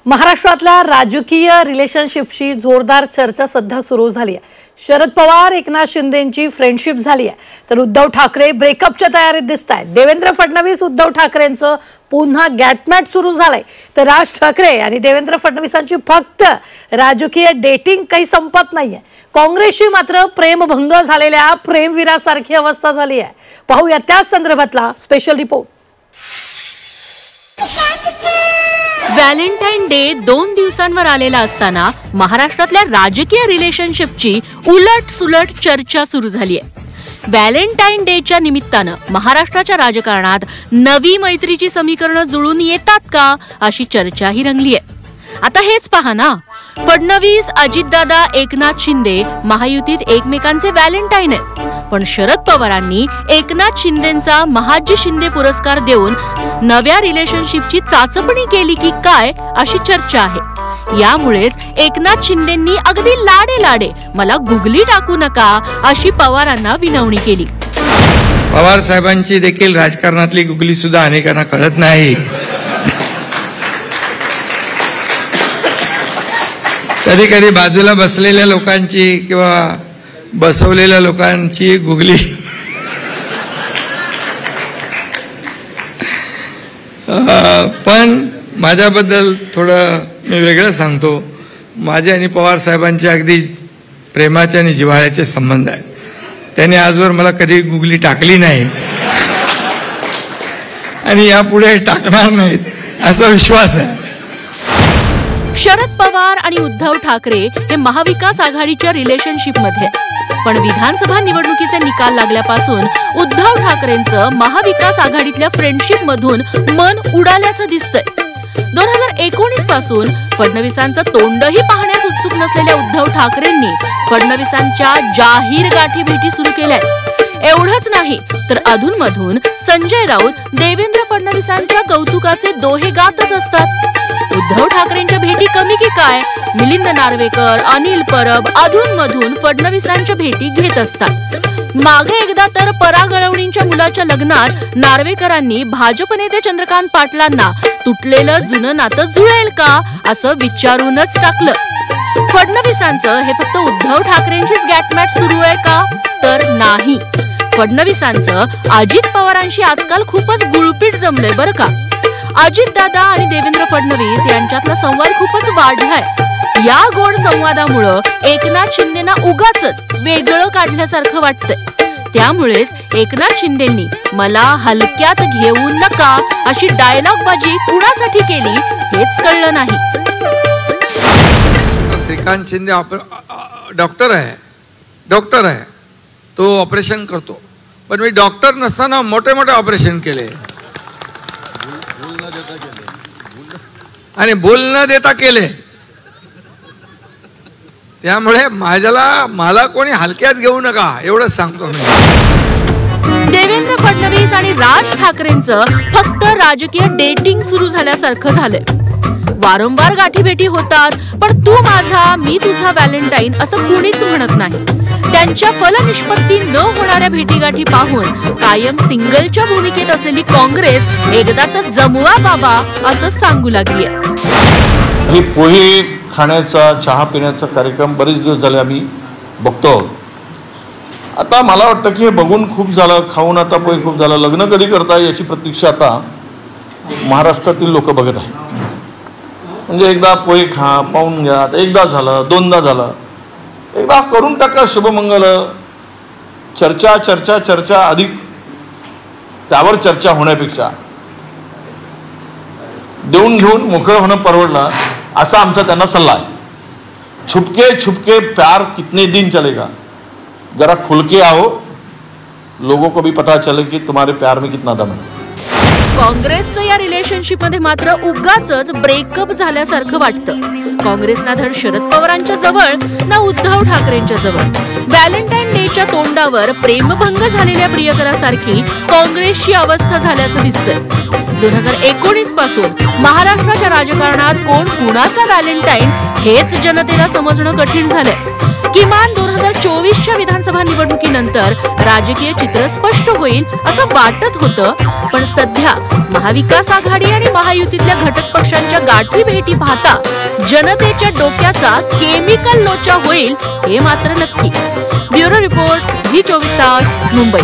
महाराष्ट्रातल्या राजकीय रिलेशनशिपची जोरदार चर्चा सध्या सुरू झाली आहे। शरद पवार एकनाथ शिंदेंची फ्रेंडशिप झाली आहे, तर उद्धव ठाकरे ब्रेकअपच्या तयारीत दिसतायत। देवेंद्र फडणवीस उद्धव ठाकरेंचं पुन्हा गॅटमॅट सुरू झालंय, तर राज ठाकरे आणि देवेंद्र फडणवीसांची फक्त राजकीय डेटिंग काही संपत नाहीये। काँग्रेसची मात्र प्रेमभंग झालेल्या प्रेमवीरासारखी अवस्था झाली आहे। पाहूया त्याच संदर्भातला स्पेशल रिपोर्ट। व्हॅलेंटाईन डे 2 दिवसांवर आलेला असताना महाराष्ट्रातल्या राजकीय रिलेशनशिपची उलट-सुलट चर्चा सुरू झाली आहे। व्हॅलेंटाईन डेच्या निमित्तानं महाराष्ट्राच्या राजकारणात नवी मैत्रीची समीकरणं जुळून येतात का अशी चर्चाही रंगली आहे। आता हेच पहा ना, फडणवीस, अजितदादा, एकनाथ शिंदे महायुतीत एकमेकांचे व्हॅलेंटाईन आहेत, पण शरद पवारांनी एकनाथ शिंदेंचा महाजी शिंदे पुरस्कार देऊन नव्या रिलेशनशिपची चाचपणी केली की काय अशी चर्चा आहे। यामुळेच एकनाथ शिंदेंनी अगदी लाडे लाडे मला गुगली टाकू नका अशी पवारांना विनवणी केली। पवार साहेबांची देखील राजकारणातली गुगली सुद्धा अनेकांना कळत नाही। कधी कधी बाजूला बसलेल्या लोकांची किंवा बसवलेल्या लोकांची गुगली पण माझ्याबद्दल थोडं मी वेगळं सांगतो। माझे आणि पवार साहेबांचे अगदी प्रेमाचे आणि जिव्हाळ्याचे संबंध आहेत। त्यांनी आजवर मला कधी गुगली टाकली नाही आणि यापुढे टाकणार नाहीत असा विश्वास आहे। शरद पवार आणि उद्धव ठाकरे हे महाविकास आघाडीच्या रिलेशनशिपमध्ये, पण विधानसभा निवडणुकीचे निकाल लागल्यापासून उद्धव ठाकरेंचं महाविकास आघाडीतल्या फ्रेंडशिप मधून मन उडाल्याचं दिसतंय। 2019 पासून फडणवीसांचं तोंडही पाहण्यास उत्सुक नसलेल्या उद्धव ठाकरेंनी फडणवीसांच्या जाहीर गाठी भेटी सुरू केल्यात। एवढंच नाही तर अधूनमधून संजय राऊत, देवेंद्र फडणवीसांच्या कौतुकाचे दोहे गातच असतात। उद्धव ठाकरेंच्या भेटी कमी की काय, मिलिंद नार्वेकर, अनिल परब अधूनमधून फडणवीसांच्या भेटी घेत असतात। मागे एकदा तर पराग अळवणींच्या मुलाच्या लग्नात नार्वेकरांनी भाजप नेते चंद्रकांत पाटलांना तुटलेलं जुनं नातं जुळेल का असं विचारूनच टाकलं। फडणवीसांचं हे फक्त उद्धव ठाकरेंचीच गॅटमॅट सुरू आहे का, तर नाही। फडणवीसांचं अजित पवारांशी आजकाल खूपच गुळपीट जमलंय बरं का। अजितदादा आणि देवेंद्र फडणवीस यांच्यातला संवाद खूपच वाढलाय। या गोड संवादामुळे एकनाथ शिंदेंना उगाचच वेगळं काढल्यासारखं वाटतंय। त्यामुळेच एकनाथ शिंदेंनी मला हलक्यात घेऊ नका अशी डायलॉगबाजी कुणासाठी केली हेच कळलं नाही। श्रीकांत शिंदे डॉक्टर आहे, तो ऑपरेशन करतो, पण मी डॉक्टर नसताना मोठे मोठे ऑपरेशन केले आणि बोल न देता केले। त्यामुळे मला कोणी हलक्यात घेऊ नका एवढंच सांगतो मी। देवेंद्र फडणवीस आणि राज ठाकरेंचं फक्त राजकीय डेटिंग सुरू झाल्यासारखं झालंय। वारंवार गाठीभेटी होतात, पण तू माझा मी तुझा व्हॅलेंटाईन असं कुणीच म्हणत नाही। त्यांच्या फलनिष्पत्ती न होणाऱ्या भेटीगाठी पाहून कायम सिंगलच्या भूमिकेत असलेली काँग्रेस एकदाचा जमवा बाबा असं सांगू लागली आहे। पोहे खाण्याचा, चहा पिण्याचा कार्यक्रम बरेच दिवस झाले आम्ही बघतो। आता मला वाटतं की हे बघून खूप झालं, खाऊन आता पोहे खूप झालं। लग्न कधी करता याची प्रतीक्षा आता महाराष्ट्रातील लोक बघत आहेत। म्हणजे एकदा पोहे खा, पाहून घ्या, एकदा झालं, दोनदा झालं, एकदा करून टाका शुभमंगल। चर्चा चर्चा चर्चा अधिक त्यावर चर्चा होण्यापेक्षा देऊन घेऊन मोकळं होणं परवडलं असा आमचा त्यांना सल्ला आहे। छुपके छुपके प्यार कितने दिन चलेगा, जरा खुल के आओ, लोगों को भी पता चले कि तुम्हारे प्यार में कितना दम है। काँग्रेसचं या रिलेशनशिप मध्ये मात्र उगाचच ब्रेकअप झाल्यासारखं वाटतं। काँग्रेसना धड शरद पवारांच्या जवळ ना उद्धव ठाकरेंच्या जवळ। व्हॅलेंटाईन डेच्या तोंडावर प्रेमभंग झालेल्या प्रियकरासारखी काँग्रेसची अवस्था झाल्याचं दिसतंय। 2019 पासून महाराष्ट्राच्या राजकारणात कोण कुणाचा व्हॅलेंटाईन हेच जनतेला समजणं कठीण झालंय। किमान 2024च्या विधानसभा निवडणुकीनंतर राजकीय चित्र स्पष्ट होईल असं वाटत होतं, पण सध्या महाविकास आघाडी आणि महायुतीतल्या घटक पक्षांच्या गाठी भेटी पाहता जनतेच्या डोक्याचा केमिकल लोचा होईल हे मात्र नक्की. ब्युरो रिपोर्ट, झी 24 तास, मुंबई.